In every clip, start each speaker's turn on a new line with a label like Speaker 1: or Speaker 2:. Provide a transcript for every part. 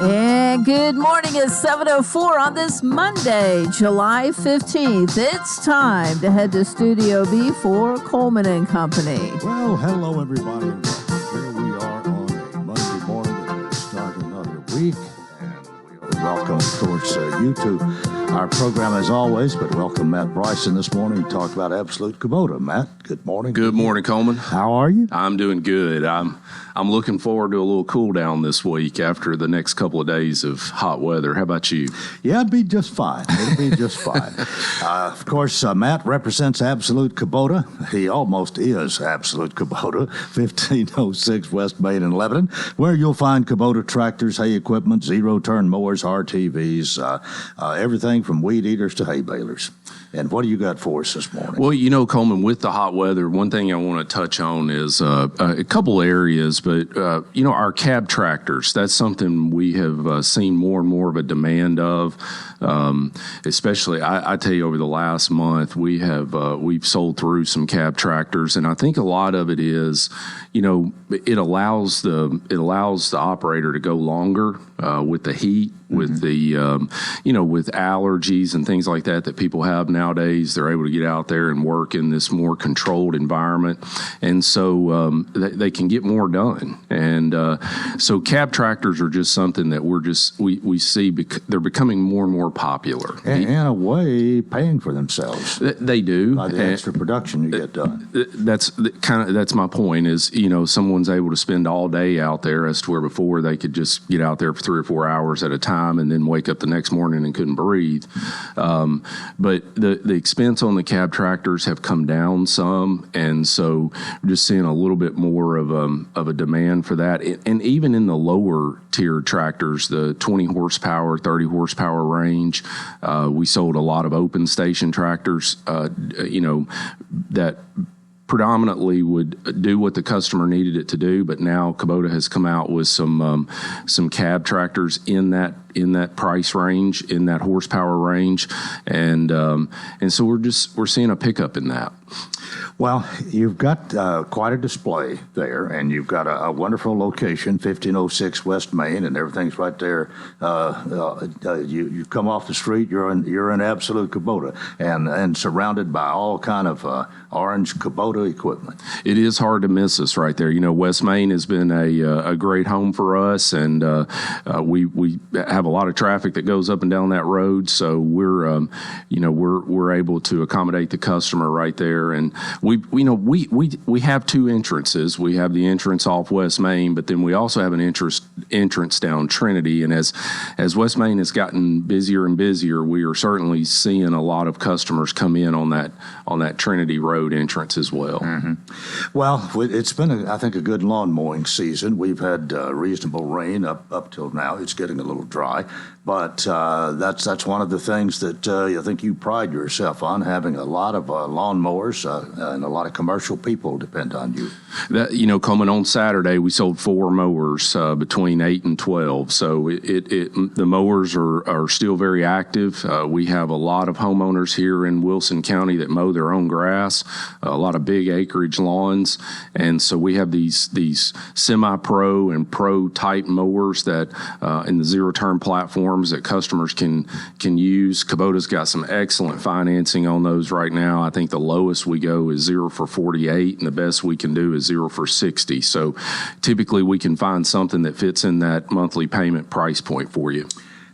Speaker 1: And good morning. It's 7:04 on this Monday, July 15th. It's time to head to Studio B for Coleman and Company.
Speaker 2: Well, hello, everybody. And here we are on a Monday morning to start another week. And we welcome, of course, you to our program as always, but welcome Matt Bryson this morning to talk about Absolute Kubota. Matt, good morning.
Speaker 3: Good morning, Coleman.
Speaker 2: How are you?
Speaker 3: I'm doing good. I'm looking forward to a little cool down this week after the next couple of days of hot weather. How about you?
Speaker 2: Yeah, it'd be just fine. It'll be just fine. Of course, Matt represents Absolute Kubota. He almost is Absolute Kubota, 1506 West Main in Lebanon, where you'll find Kubota tractors, hay equipment, zero-turn mowers, RTVs, everything from weed eaters to hay balers. And what do you got for us this morning?
Speaker 3: Well, you know, Coleman, with the hot weather, one thing I want to touch on is a couple areas, but, our cab tractors, that's something we have seen more and more of a demand of, especially, I tell you, over the last month, we've sold through some cab tractors, and I think a lot of it is, it allows the operator to go longer with the heat, with the, with allergies and things like that people have nowadays. They're able to get out there and work in this more controlled environment. And so they can get more done. And so cab tractors are just something that we see they're becoming more and more popular.
Speaker 2: And in a way, paying for themselves.
Speaker 3: They do.
Speaker 2: By the extra production you get done.
Speaker 3: That's my point is, someone's able to spend all day out there as to where before they could just get out there for 3 or 4 hours at a time and then wake up the next morning and couldn't breathe. But the expense on the cab tractors have come down some, and so we're just seeing a little bit more of a demand for that. And even in the lower tier tractors, the 20 horsepower, 30 horsepower range, we sold a lot of open station tractors, that predominantly would do what the customer needed it to do, but now Kubota has come out with some cab tractors in that price range, in that horsepower range, and so we're seeing a pickup in that.
Speaker 2: Well, you've got quite a display there, and you've got a wonderful location, 1506 West Main, and everything's right there. You come off the street, you're in Absolute Kubota, and surrounded by all kind of orange Kubota equipment.
Speaker 3: It is hard to miss us right there. West Main has been a great home for us, and we have a lot of traffic that goes up and down that road, so we're able to accommodate the customer right there. And we have two entrances. We have the entrance off West Main, but then we also have an entrance down Trinity. And as West Main has gotten busier and busier, we are certainly seeing a lot of customers come in on that Trinity Road entrance as well.
Speaker 2: Mm-hmm. Well, it's been I think a good lawn mowing season. We've had reasonable rain up till now. It's getting a little dry, but that's one of the things that I think you pride yourself on, having a lot of lawn mowers and a lot of commercial people depend on you.
Speaker 3: Coleman, on Saturday we sold 4 mowers between 8 and 12. So the mowers are still very active. We have a lot of homeowners here in Wilson County that mow their own grass, a lot of big acreage lawns, and so we have these semi-pro and pro type mowers that in the zero-turn platforms that customers can use. Kubota's got some excellent financing on those right now. I think the lowest we go is 0 for 48, and the best we can do is 0 for 60. So typically we can find something that fits in that monthly payment price point for you.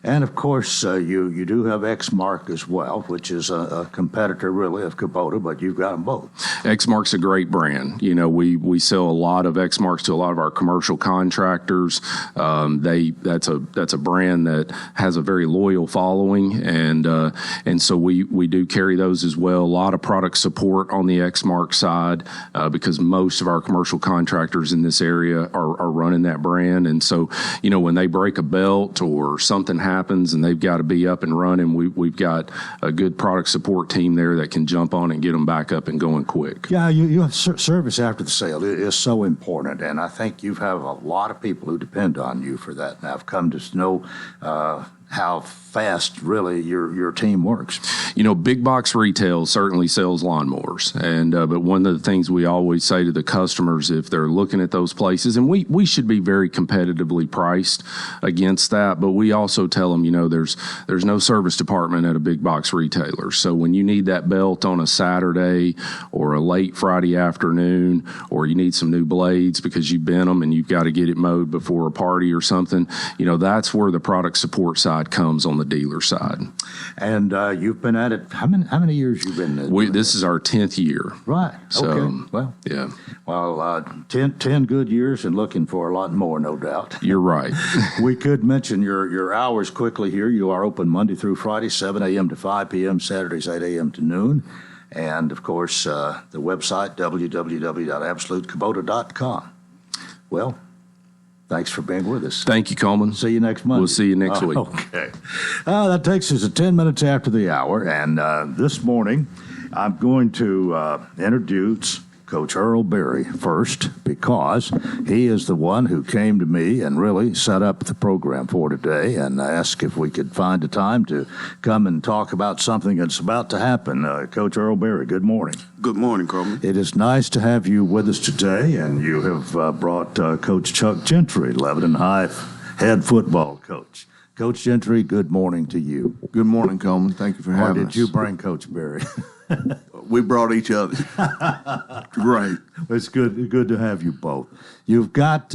Speaker 2: And, of course, you do have Exmark as well, which is a competitor, really, of Kubota, but you've got them both.
Speaker 3: Exmark's a great brand. We sell a lot of Exmarks to a lot of our commercial contractors. That's a brand that has a very loyal following, and so we do carry those as well. A lot of product support on the Exmark side because most of our commercial contractors in this area are running that brand. And so, when they break a belt or something happens and they've got to be up and running, we've got a good product support team there that can jump on and get them back up and going quick.
Speaker 2: Yeah, your service after the sale is so important, and I think you have a lot of people who depend on you for that. And I've come to know how fast really your team works.
Speaker 3: Big box retail certainly sells lawnmowers, and but one of the things we always say to the customers if they're looking at those places, and we should be very competitively priced against that, but we also tell them, there's no service department at a big box retailer. So when you need that belt on a Saturday or a late Friday afternoon, or you need some new blades because you bent them and you've got to get it mowed before a party or something, that's where the product support side comes on the dealer side.
Speaker 2: And you've been at it. How many years you've been?
Speaker 3: This is our 10th year.
Speaker 2: Right.
Speaker 3: So,
Speaker 2: okay. Well,
Speaker 3: yeah.
Speaker 2: Well, 10 good years and looking for a lot more, no doubt.
Speaker 3: You're right.
Speaker 2: We could mention your hours quickly here. You are open Monday through Friday, 7 a.m. to 5 p.m., Saturdays 8 a.m. to noon. And, of course, the website, www.absolutekubota.com. Well, thanks for being with us.
Speaker 3: Thank you, Coleman.
Speaker 2: See you next Monday.
Speaker 3: We'll see you next week.
Speaker 2: Okay. That takes us to 10 minutes after the hour. And this morning, I'm going to introduce Coach Earl Berry first, because he is the one who came to me and really set up the program for today and asked if we could find a time to come and talk about something that's about to happen. Coach Earl Berry, good morning.
Speaker 4: Good morning, Coleman.
Speaker 2: It is nice to have you with us today, and you have brought Coach Chuck Gentry, Lebanon High head football coach. Coach Gentry, good morning to you.
Speaker 4: Good morning, Coleman. Thank you for having us.
Speaker 2: Or did you bring Coach Berry?
Speaker 4: We brought each other. Great.
Speaker 2: It's good to have you both. You've got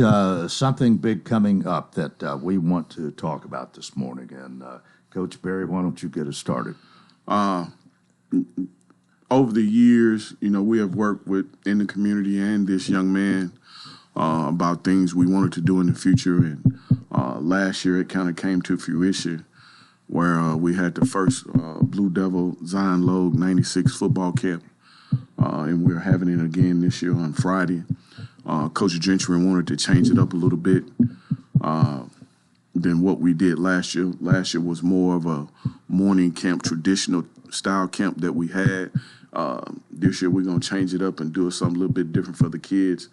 Speaker 2: something big coming up that we want to talk about this morning. And Coach Berry, why don't you get us started?
Speaker 4: Over the years, we have worked in the community and this young man about things we wanted to do in the future. And last year it kind of came to fruition, where we had the first Blue Devil Zion Logue 96 football camp, and we're having it again this year on Friday. Coach Gentry wanted to change it up a little bit than what we did last year. Last year was more of a morning camp, traditional style camp that we had. This year we're going to change it up and do something a little bit different for the kids,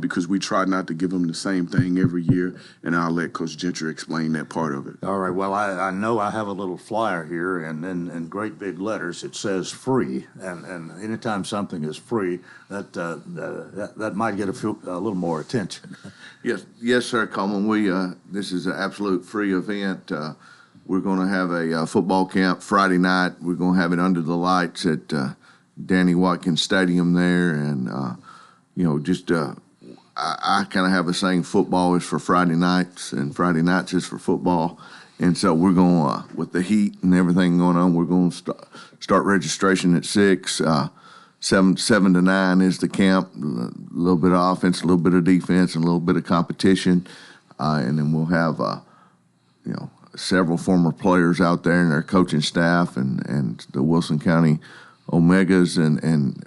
Speaker 4: because we try not to give them the same thing every year, and I'll let Coach Gentry explain that part of it.
Speaker 2: All right. Well, I know I have a little flyer here, and in great big letters it says free, and anytime something is free, that might get a little more attention.
Speaker 5: Yes, sir, Coleman. This is an absolute free event. We're going to have a football camp Friday night. We're going to have it under the lights at Danny Watkins Stadium there, and I kind of have a saying: football is for Friday nights, and Friday nights is for football. And so we're going with the heat and everything going on. We're going to start registration at 6. 7 to 9 is the camp. A little bit of offense, a little bit of defense, and a little bit of competition, and then we'll have several former players out there and their coaching staff, and the Wilson County Omegas and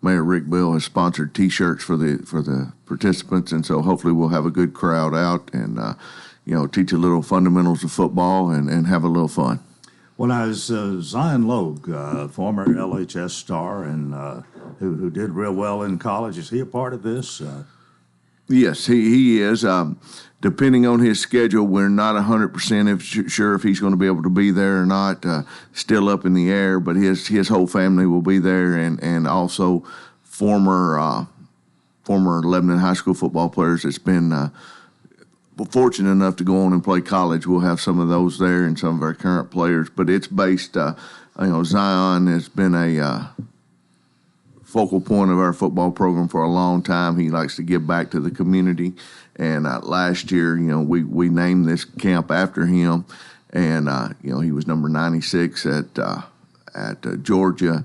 Speaker 5: Mayor Rick Bill has sponsored T-shirts for the participants, and so hopefully we'll have a good crowd out and teach a little fundamentals of football and have a little fun.
Speaker 2: Well, now, is Zion Logue, former LHS star and who did real well in college, is he a part of this?
Speaker 5: Yes, he is. Depending on his schedule, we're not 100% sure if he's going to be able to be there or not. Still up in the air, but his whole family will be there, and also former Lebanon High School football players that's been fortunate enough to go on and play college. We'll have some of those there and some of our current players, but it's based. Zion has been a focal point of our football program for a long time. He likes to give back to the community. And last year, we named this camp after him. And, he was number 96 at Georgia,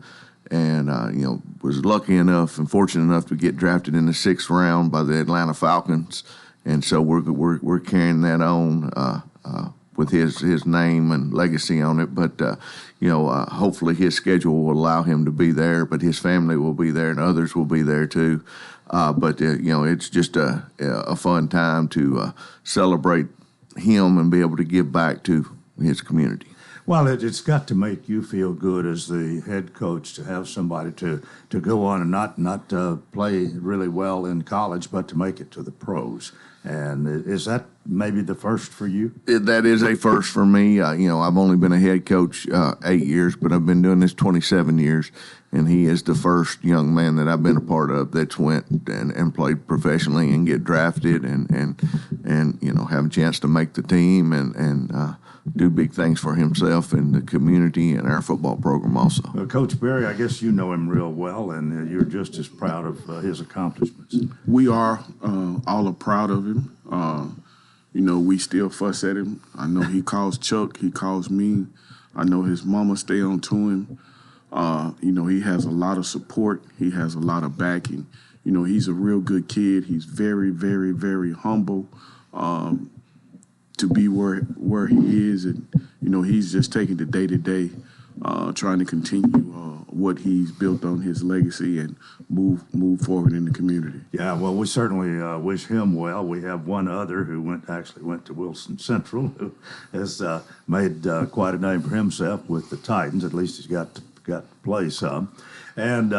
Speaker 5: and, was lucky enough and fortunate enough to get drafted in the 6th round by the Atlanta Falcons. And so we're carrying that on with his name and legacy on it. But, hopefully his schedule will allow him to be there, but his family will be there and others will be there too. It's just a fun time to celebrate him and be able to give back to his community.
Speaker 2: Well, it's got to make you feel good as the head coach to have somebody to go on and not play really well in college, but to make it to the pros. And is that maybe the first for you?
Speaker 5: That is a first for me. I've only been a head coach 8 years, but I've been doing this 27 years, and he is the first young man that I've been a part of that's went and played professionally and get drafted and have a chance to make the team and do big things for himself and the community and our football program also.
Speaker 2: Well, Coach Berry, I guess you know him real well, and you're just as proud of his accomplishments.
Speaker 4: We are all are proud of him. We still fuss at him. I know he calls Chuck. He calls me. I know his mama stay on to him. He has a lot of support. He has a lot of backing. He's a real good kid. He's very, very, very humble to be where he is. And, he's just taking the day-to-day, trying to continue what he's built on his legacy and move forward in the community.
Speaker 2: Yeah, well, we certainly wish him well. We have one other who went to Wilson Central, who has made quite a name for himself with the Titans. At least he's got to play some. And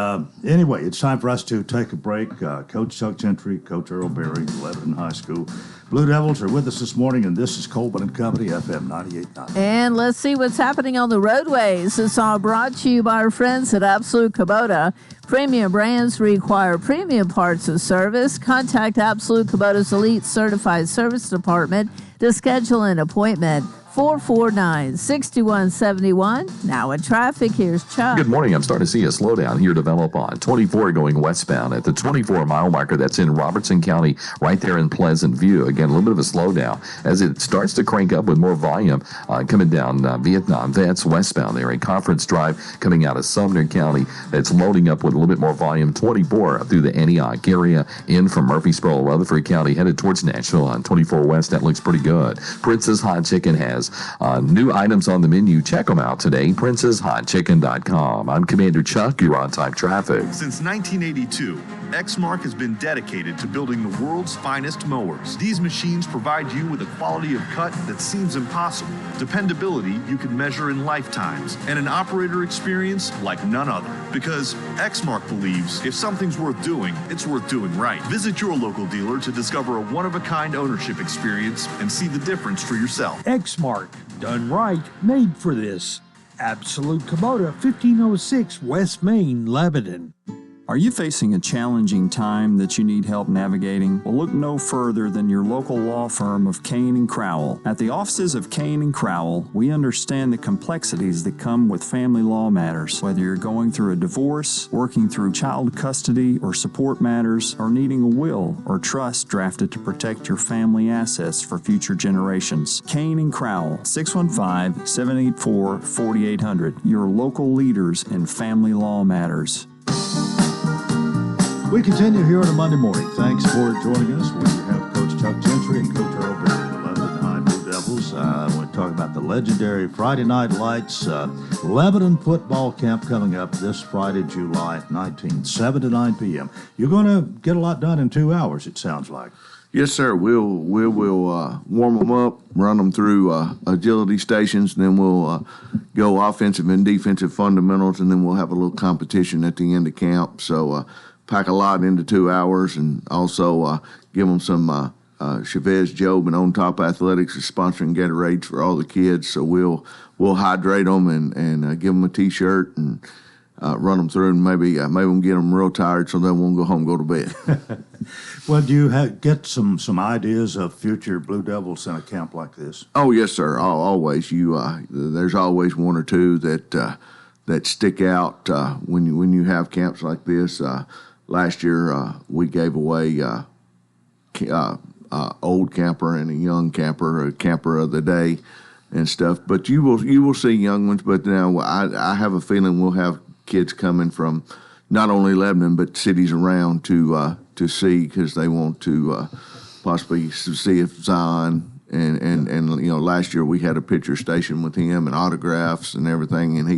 Speaker 2: anyway, it's time for us to take a break. Coach Chuck Gentry, Coach Earl Berry, Lebanon High School. Blue Devils are with us this morning, and this is Coleman and Company, FM 98.9.
Speaker 1: And let's see what's happening on the roadways. It's all brought to you by our friends at Absolute Kubota. Premium brands require premium parts of service. Contact Absolute Kubota's Elite Certified Service Department to schedule an appointment. 449-6171. Now in traffic, here's Chuck.
Speaker 6: Good morning. I'm starting to see a slowdown here develop on 24 going westbound at the 24-mile marker. That's in Robertson County, right there in Pleasant View. Again, a little bit of a slowdown as it starts to crank up with more volume coming down Vietnam Vets westbound there. A Conference Drive coming out of Sumner County. It's loading up with a little bit more volume. 24 through the Antioch area in from Murfreesboro, Rutherford County, headed towards Nashville on 24 west. That looks pretty good. Prince's Hot Chicken has new items on the menu. Check them out today. PrincesHotChicken.com. I'm Commander Chuck. You're on time traffic.
Speaker 7: Since 1982, Exmark has been dedicated to building the world's finest mowers. These machines provide you with a quality of cut that seems impossible, dependability you can measure in lifetimes, and an operator experience like none other. Because Exmark believes if something's worth doing, it's worth doing right. Visit your local dealer to discover a one-of-a-kind ownership experience and see the difference for yourself.
Speaker 8: Exmark, done right, made for this. Absolute Kubota, 1506 West Main, Lebanon.
Speaker 9: Are you facing a challenging time that you need help navigating? Well, look no further than your local law firm of Kane & Crowell. At the offices of Kane & Crowell, we understand the complexities that come with family law matters. Whether you're going through a divorce, working through child custody or support matters, or needing a will or trust drafted to protect your family assets for future generations. Kane & Crowell, 615-784-4800. Your local leaders in family law matters.
Speaker 2: We continue here on a Monday morning. Thanks for joining us. We have Coach Chuck Gentry and Coach Earl Berry, the Lebanon High Blue Devils. We're talking about the legendary Friday Night Lights Lebanon football camp coming up this Friday, July 19th, 7 to 9 p.m. You're going to get a lot done in 2 hours, it sounds like.
Speaker 5: Yes, sir. We'll warm them up, run them through agility stations, and then we'll go offensive and defensive fundamentals, and then we'll have a little competition at the end of camp. So pack a lot into 2 hours, and also give them some Chavez Job and On Top Athletics is sponsoring Gatorades for all the kids. So we'll hydrate them and give them a T-shirt and run them through, and maybe we'll get them real tired so they won't go home and go to bed.
Speaker 2: Well, do you get some ideas of future Blue Devils in a camp like this?
Speaker 5: Oh, yes, sir. Always. There's always one or two that stick out when you have camps like this. Last year we gave away old camper and a young camper, a camper of the day and stuff. But you will see young ones. But now I have a feeling we'll have kids coming from not only Lebanon but cities around to see, because they want to possibly see if Zion and last year we had a picture station with him and autographs and everything, and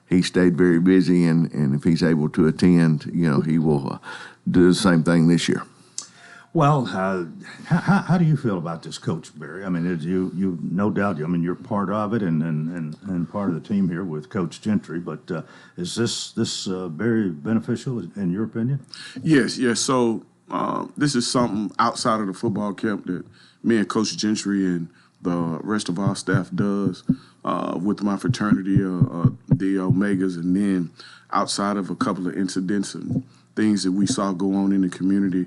Speaker 5: he stayed very busy, and if he's able to attend, he will do the same thing this year.
Speaker 2: Well, how do you feel about this, Coach Berry? I mean, you no doubt. I mean, you're part of it and part of the team here with Coach Gentry. But is this very beneficial in your opinion?
Speaker 4: Yes. So this is something outside of the football camp that me and Coach Gentry and the rest of our staff does with my fraternity, the Omegas, and then outside of a couple of incidents and things that we saw go on in the community,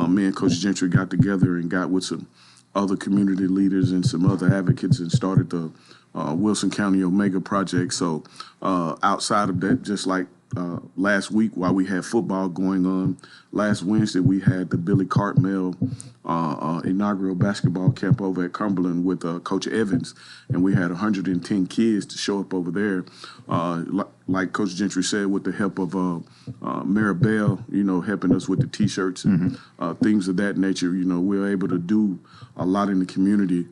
Speaker 4: me and Coach Gentry got together and got with some other community leaders and some other advocates and started the Wilson County Omega Project. So outside of that, just like last week while we had football going on, last Wednesday we had the Billy Cartmel inaugural basketball camp over at Cumberland with Coach Evans, and we had 110 kids to show up over there. Like Coach Gentry said, with the help of Maribel, helping us with the T-shirts and things of that nature. We were able to do a lot in the community.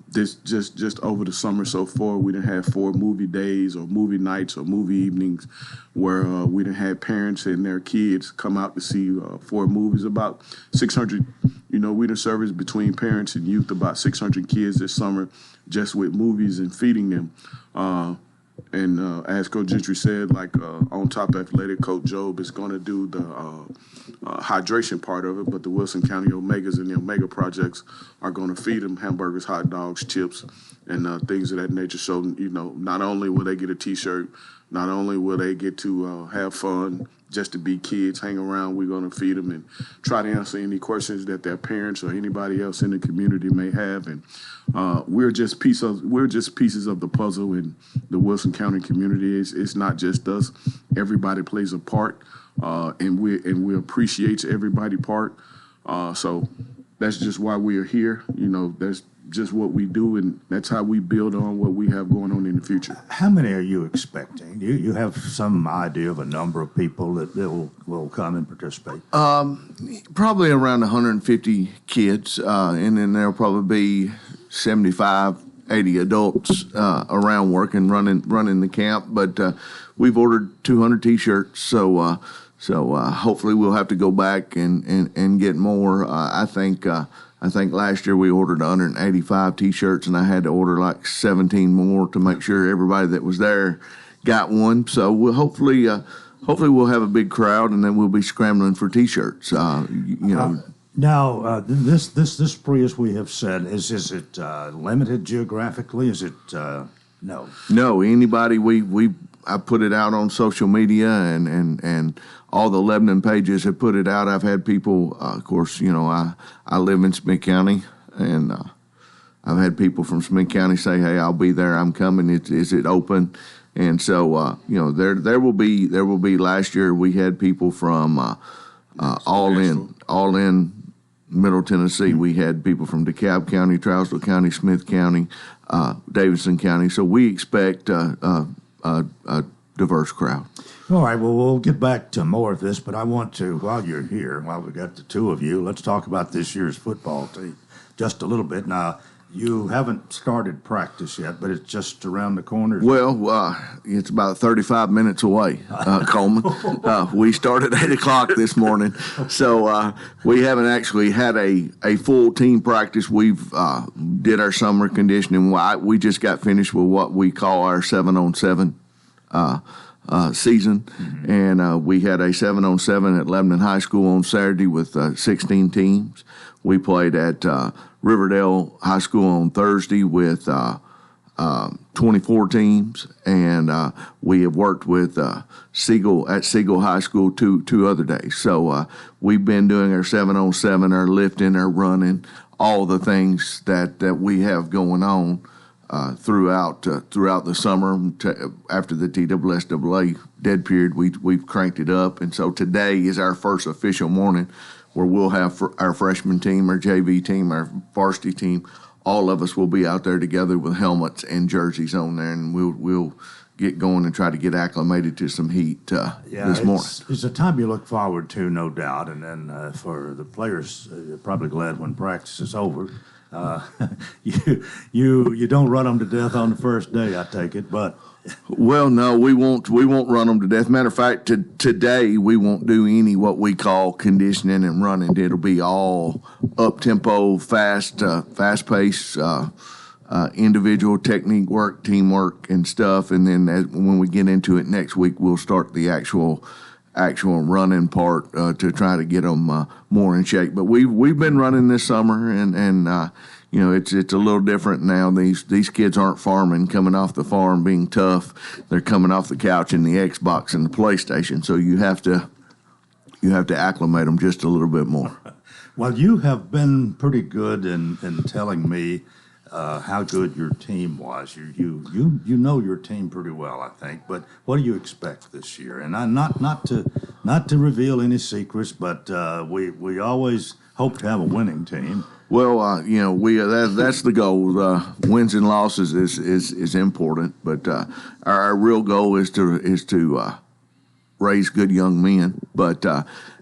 Speaker 4: This just over the summer so far, we done had 4 movie days or movie nights or movie evenings where we done had parents and their kids come out to see 4 movies. About 600, we done serviced between parents and youth about 600 kids this summer just with movies and feeding them. And as Coach Gentry said, on top athletic, Coach Job is going to do the hydration part of it, but the Wilson County Omegas and the Omega Projects are going to feed them hamburgers, hot dogs, chips, and things of that nature. So, not only will they get a T-shirt, not only will they get to have fun, just to be kids, hang around, we're going to feed them and try to answer any questions that their parents or anybody else in the community may have. And we're just pieces of the puzzle in the Wilson County community. It's not just us. Everybody plays a part, and we appreciate everybody's part. So that's just why we are here. That's just what we do, and that's how we build on what we have going on in the future.
Speaker 2: How many are you expecting? You have some idea of a number of people that will come and participate?
Speaker 5: Probably around 150 kids, and then there'll probably be 75, 80 adults around working, running the camp. But we've ordered 200 T-shirts, so hopefully we'll have to go back and get more. I think last year we ordered 185 T-shirts, and I had to order like 17 more to make sure everybody that was there got one. So we'll hopefully we'll have a big crowd, and then we'll be scrambling for T-shirts.
Speaker 2: Now, this Prius we have said, is it limited geographically? Is it no?
Speaker 5: No, anybody. I put it out on social media, and all the Lebanon pages have put it out. I've had people, of course, I live in Smith County, and I've had people from Smith County say, "Hey, I'll be there. I'm coming. Is it open?" And so, there will be. Last year we had people from all in Middle Tennessee. We had people from DeKalb County, Trousdale County, Smith County, Davidson County. So we expect a diverse crowd.
Speaker 2: All right, well, we'll get back to more of this, but I want to, while you're here, while we got the two of you, let's talk about this year's football team just a little bit. Now, you haven't started practice yet, but it's just around the corner.
Speaker 5: Well, it's about 35 minutes away, Coleman. We started at 8 o'clock this morning, so we haven't actually had a full team practice. We've did our summer conditioning. We just got finished with what we call our 7-on-7 season, and we had a 7-on-7 at Lebanon High School on Saturday with 16 teams. We played at Riverdale High School on Thursday with 24 teams, and we have worked with Siegel High School two other days. So we've been doing our 7-on-7, our lifting, our running, all the things that we have going on throughout the summer. After the TSSAA dead period, we've cranked it up, and so today is our first official morning where we'll have our freshman team, our JV team, our varsity team. All of us will be out there together with helmets and jerseys on there, and we'll get going and try to get acclimated to some heat this morning.
Speaker 2: It's a time you look forward to, no doubt, and then for the players, you're probably glad when practice is over. You don't run them to death on the first day, I take it, but.
Speaker 5: Well, no, we won't run them to death. Matter of fact, today we won't do any what we call conditioning and running. It'll be all up tempo, fast pace, individual technique work, teamwork, and stuff. And then when we get into it next week, we'll start the actual actual running part to try to get them more in shape. But we've been running this summer, and you know, it's a little different now. These kids aren't farming, coming off the farm being tough. They're coming off the couch in the Xbox and the PlayStation. So you have to acclimate them just a little bit more.
Speaker 2: Well, you have been pretty good in telling me how good your team was. You know your team pretty well, I think. But what do you expect this year? And not to reveal any secrets, but we always hope to have a winning team.
Speaker 5: Well, you know, that's the goal. Wins and losses is important, but our real goal is to raise good young men. But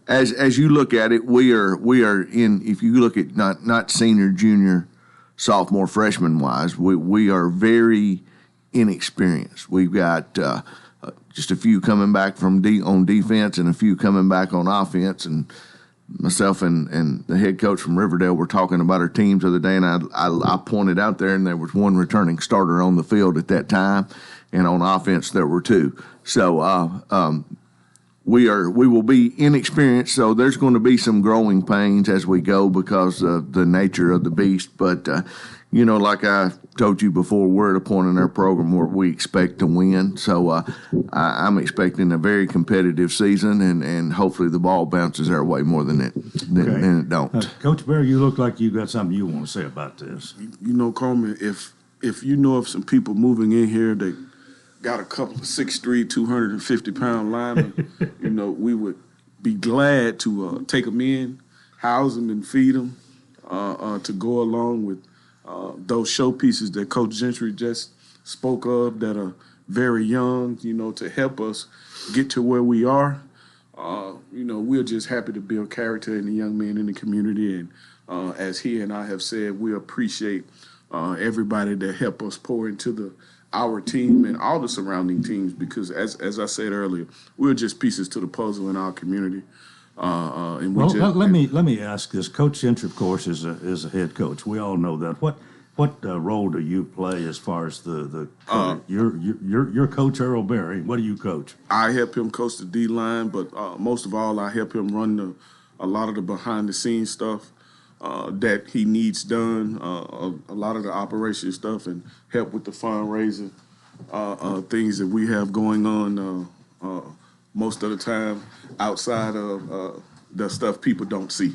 Speaker 5: as you look at it, we are in. If you look at not senior, junior, sophomore, freshman wise, we are very inexperienced. We've got just a few coming back from on defense and a few coming back on offense. And myself and the head coach from Riverdale were talking about our teams the other day, and I pointed out there, and there was one returning starter on the field at that time, and on offense there were two. So we will be inexperienced, so there's going to be some growing pains as we go because of the nature of the beast. But you know, like I told you before, we're at a point in our program where we expect to win. So I'm expecting a very competitive season, and hopefully the ball bounces our way more than it don't.
Speaker 2: Coach Berry, you look like you got something you want to say about this.
Speaker 4: You know, Coleman, if you know of some people moving in here that got a couple of 6'3", 250-pound linemen, you know, we would be glad to take them in, house them, and feed them to go along with those showpieces that Coach Gentry just spoke of that are very young, you know, to help us get to where we are. You know, we're just happy to build character in the young men in the community. And as he and I have said, we appreciate everybody that help us pour into our team and all the surrounding teams because, as I said earlier, we're just pieces to the puzzle in our community. And
Speaker 2: let me ask this. Coach Gentry, of course, is a head coach. We all know that. What role do you play as far as the your coach Earl Berry? What do you coach?
Speaker 4: I help him coach the D line, but most of all, I help him run a lot of the behind the scenes stuff that he needs done. A lot of the operation stuff and help with the fundraising things that we have going on. Most of the time outside of the stuff people don't see.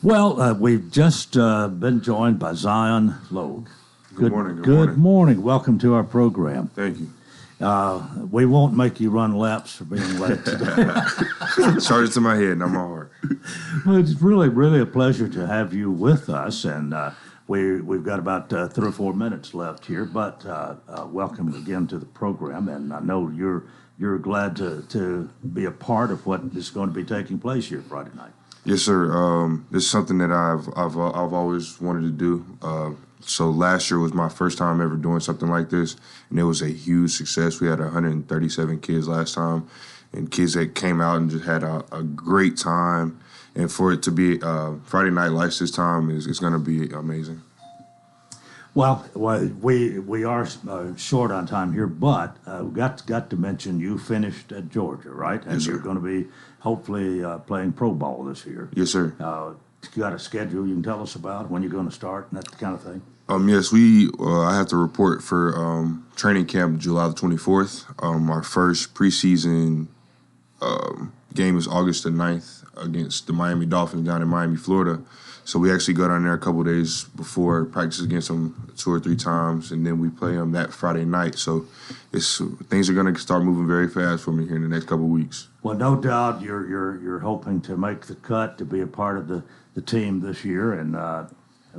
Speaker 2: Well, we've just been joined by Zion Logue.
Speaker 10: Good morning.
Speaker 2: Good morning. Welcome to our program.
Speaker 10: Thank you.
Speaker 2: We won't make you run laps for being late today.
Speaker 10: Started to my head, and I'm all right.
Speaker 2: Well, it's really, really a pleasure to have you with us, and we've got about 3 or 4 minutes left here, but welcome again to the program, and I know you're glad to be a part of what is going to be taking place here Friday night.
Speaker 10: Yes, sir. This is something that I've always wanted to do. So last year was my first time ever doing something like this, and it was a huge success. We had 137 kids last time, and kids that came out and just had a great time. And for it to be Friday Night Lights this time is going to be amazing.
Speaker 2: Well, we are short on time here, but we got to mention you finished at Georgia, right? And
Speaker 10: yes, sir.
Speaker 2: You're going to be hopefully playing pro ball this year.
Speaker 10: Yes, sir.
Speaker 2: You got a schedule you can tell us about when you're going to start and that kind of thing?
Speaker 10: Yes, I have to report for training camp July the 24th. Our first preseason game is August the 9th against the Miami Dolphins down in Miami, Florida. So we actually go down there a couple of days before, practice against them 2 or 3 times, and then we play them that Friday night. So things are going to start moving very fast for me here in the next couple of weeks.
Speaker 2: Well, no doubt you're hoping to make the cut to be a part of the team this year, and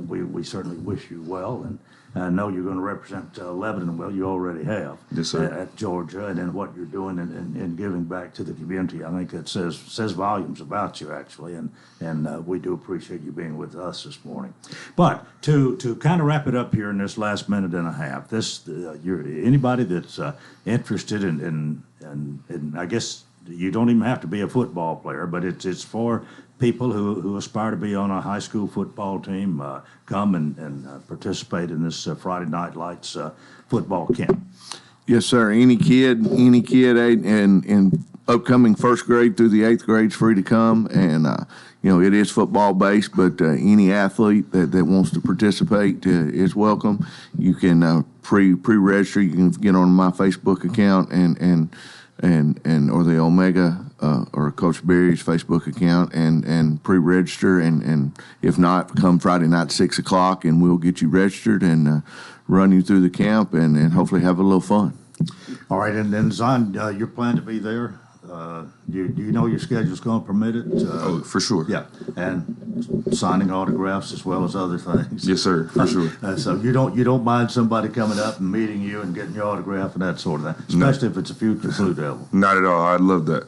Speaker 2: we certainly wish you well. And I know you're going to represent Lebanon well. You already have.
Speaker 10: Yes, sir.
Speaker 2: At Georgia, and then what you're doing and giving back to the community. I think that says volumes about you, actually, and we do appreciate you being with us this morning. But to kind of wrap it up here in this last minute and a half, anybody that's interested in I guess you don't even have to be a football player, but it's for people who aspire to be on a high school football team. Come and participate in this Friday Night Lights football camp.
Speaker 5: Yes, sir. Any kid, and upcoming first grade through the 8th grade is free to come, and it is football based, but any athlete that wants to participate is welcome. You can pre-register. You can get on my Facebook account and or the Omega or Coach Berry's Facebook account and pre-register, and if not, come Friday night at 6:00 and we'll get you registered and run you through the camp and hopefully have a little fun.
Speaker 2: All right, and then Zon, you're planning to be there. Do you know your schedule's going to permit it?
Speaker 10: For sure.
Speaker 2: Yeah, and signing autographs as well as other things.
Speaker 10: Yes, sir, for sure.
Speaker 2: So you don't mind somebody coming up and meeting you and getting your autograph and that sort of thing, especially if it's a future Blue Devil.
Speaker 10: Not at all. I'd love that.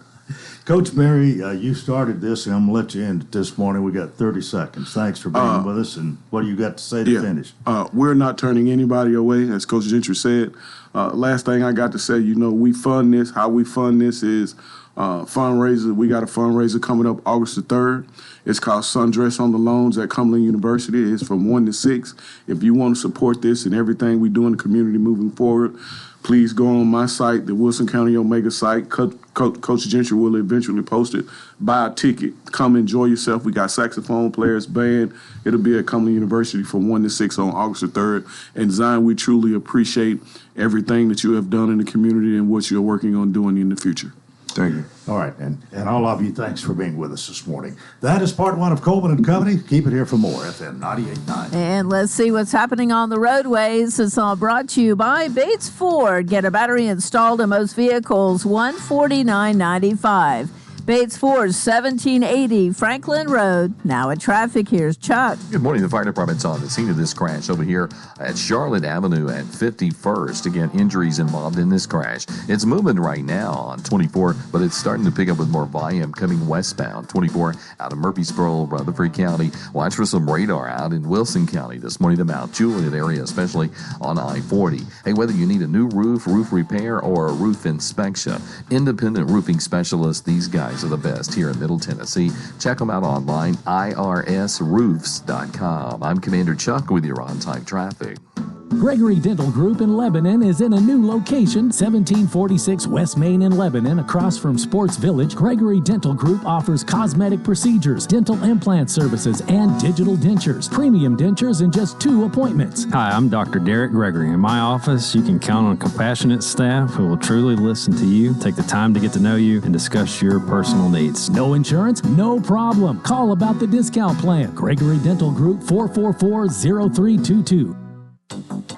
Speaker 2: Coach Berry, you started this, and I'm going to let you in this morning. We got 30 seconds. Thanks for being with us, and what do you got to say to finish?
Speaker 4: We're not turning anybody away, as Coach Gentry said. Last thing I got to say, we fund this. How we fund this is fundraiser. We got a fundraiser coming up August the 3rd. It's called Sundress on the Loans at Cumberland University. It's from 1 to 6. If you want to support this and everything we do in the community moving forward, please go on my site, the Wilson County Omega site. Coach Gentry will eventually post it. Buy a ticket. Come enjoy yourself. We got saxophone players, band. It'll be at Cumberland University from 1 to 6 on August the 3rd. And Zion, we truly appreciate everything that you have done in the community and what you're working on doing in the future.
Speaker 10: Thank you.
Speaker 2: All right, and all of you, thanks for being with us this morning. That is part one of Coleman and Company. Keep it here for more, FM 98.9.
Speaker 1: And let's see what's happening on the roadways. It's all brought to you by Bates Ford. Get a battery installed in most vehicles, $149.95. Bates Ford, 1780 Franklin Road. Now at traffic, here's Chuck.
Speaker 6: Good morning. The fire department's on the scene of this crash over here at Charlotte Avenue at 51st. Again, injuries involved in this crash. It's moving right now on 24, but it's starting to pick up with more volume coming westbound. 24 out of Murfreesboro, Rutherford County. Watch for some radar out in Wilson County this morning, the Mount Juliet area, especially on I-40. Hey, whether you need a new roof repair, or a roof inspection, independent roofing specialists, these guys are the best here in Middle Tennessee. Check them out online, irsroofs.com. I'm Commander Chuck with your on-time traffic.
Speaker 11: Gregory Dental Group in Lebanon is in a new location, 1746 West Main in Lebanon, across from Sports Village. Gregory Dental Group offers cosmetic procedures, dental implant services, and digital dentures. Premium dentures in just 2 appointments.
Speaker 12: Hi, I'm Dr. Derek Gregory. In my office, you can count on compassionate staff who will truly listen to you, take the time to get to know you, and discuss your personal needs.
Speaker 11: No insurance? No problem. Call about the discount plan. Gregory Dental Group, 444-0322.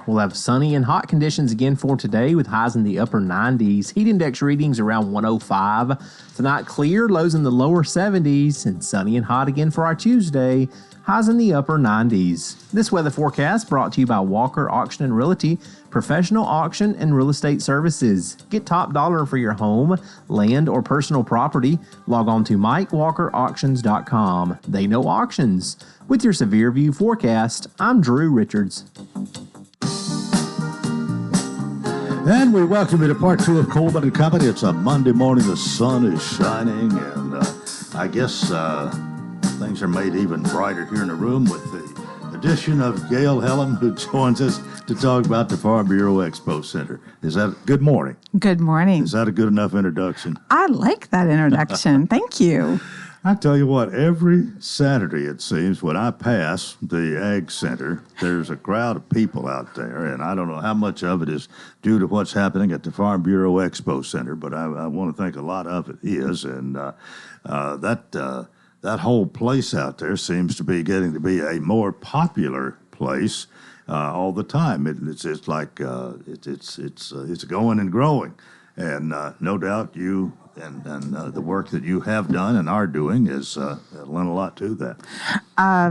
Speaker 13: We'll have sunny and hot conditions again for today with highs in the upper 90s. Heat index readings around 105. Tonight clear, lows in the lower 70s, and sunny and hot again for our Tuesday. Highs in the upper 90s. This weather forecast brought to you by Walker Auction and Realty, professional auction and real estate services. Get top dollar for your home, land, or personal property. Log on to MikeWalkerAuctions.com. They know auctions. With your Severe View forecast, I'm Drew Richards.
Speaker 2: And we welcome you to part 2 of Coleman and Company. It's a Monday morning. The sun is shining, and I guess things are made even brighter here in the room with the addition of Gail Hellam, who joins us to talk about the Farm Bureau Expo Center. Good morning.
Speaker 14: Good morning.
Speaker 2: Is that a good enough introduction?
Speaker 14: I like that introduction. Thank you.
Speaker 2: I tell you what, every Saturday, it seems, when I pass the Ag Center, there's a crowd of people out there, and I don't know how much of it is due to what's happening at the Farm Bureau Expo Center, but I want to think a lot of it is, and that whole place out there seems to be getting to be a more popular place all the time. It's like it's going and growing, and no doubt you and the work that you have done and are doing has lent a lot to that.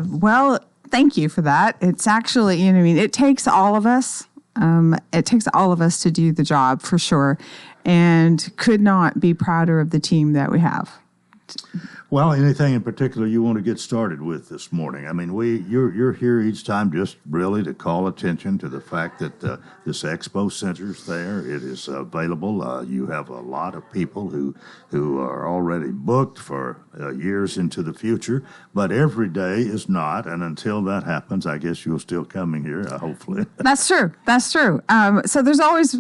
Speaker 14: Well, thank you for that. It's actually, it takes all of us. It takes all of us to do the job for sure, and could not be prouder of the team that we have.
Speaker 2: Well, anything in particular you want to get started with this morning? I mean, you're here each time just really to call attention to the fact that this expo center's there. It is available. You have a lot of people who are already booked for years into the future, but every day is not. And until that happens, I guess you'll still coming here, hopefully.
Speaker 14: That's true. So there's always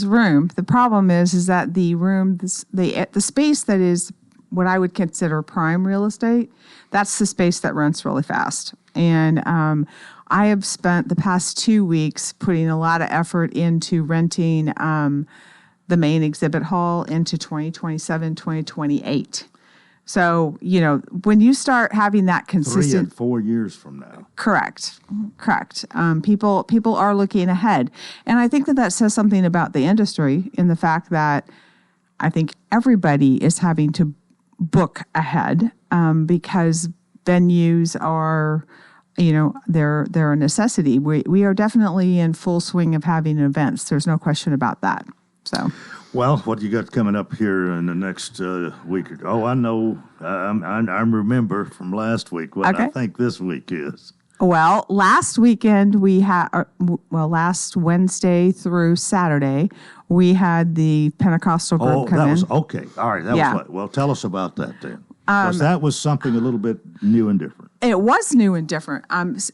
Speaker 14: room. The problem is that the room, the space that is what I would consider prime real estate, that's the space that rents really fast. And I have spent the past 2 weeks putting a lot of effort into renting the main exhibit hall into 2027, 2028. So, when you start having that consistent
Speaker 2: 3 and 4 years from now.
Speaker 14: Correct. People are looking ahead. And I think that says something about the industry in the fact that I think everybody is having to book ahead because venues are, they're a necessity. We are definitely in full swing of having events. There's no question about that. So,
Speaker 2: well, what you got coming up here in the next week? Oh, I know. I remember from last week what I think this week is.
Speaker 14: Well, last weekend last Wednesday through Saturday, we had the Pentecostal group come in.
Speaker 2: Oh, that was okay. All right, well, tell us about that then, because that was something a little bit new and different.
Speaker 14: It was new and different.